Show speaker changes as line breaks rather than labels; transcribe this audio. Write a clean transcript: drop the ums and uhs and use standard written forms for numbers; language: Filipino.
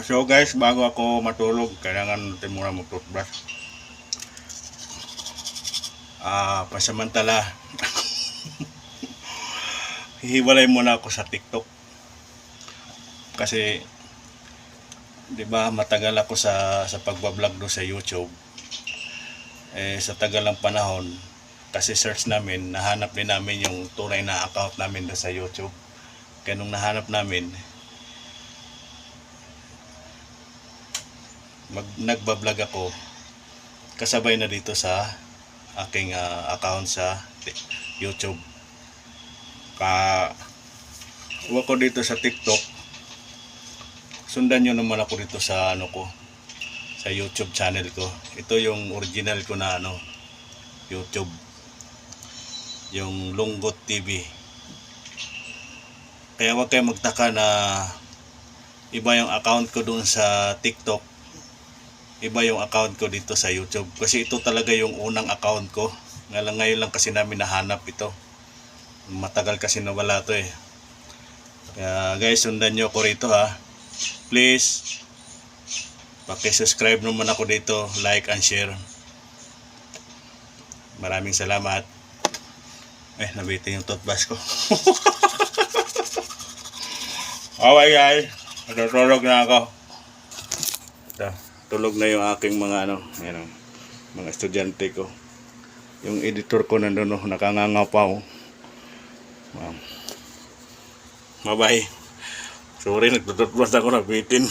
So guys, bago ako matulog, kailangan natin muna mag-toothbrush. Pasamantala, hihiwalay muna ako sa TikTok. Kasi, di ba, matagal ako sa pagbablog do sa YouTube. Sa tagal ng panahon, kasi search namin, nahanap din namin yung tunay na account namin do sa YouTube. Kaya nung nahanap namin, nagbablog ako kasabay na dito sa aking account sa YouTube. Huwag ko dito sa TikTok, sundan nyo naman ako dito sa sa YouTube channel ko. Ito yung original ko na YouTube, yung Lunggot TV. Kaya huwag kayo magtaka na iba yung account ko dun sa TikTok, iba yung account ko dito sa YouTube. Kasi ito talaga yung unang account ko. Ngayon lang kasi namin nahanap ito. Matagal kasi nawala to eh. Kaya guys, sundan nyo ako rito ha. Please, paki-subscribe naman ako dito, like and share. Maraming salamat. Nabitin yung toothbrush ko. Okay guys, natutulog na ako. Ito, tulog na yung aking mga mga estudyante ko. Yung editor ko nandun, nakangangapaw. Bye bye. Sorry, nagtututbrush ako, nabitin.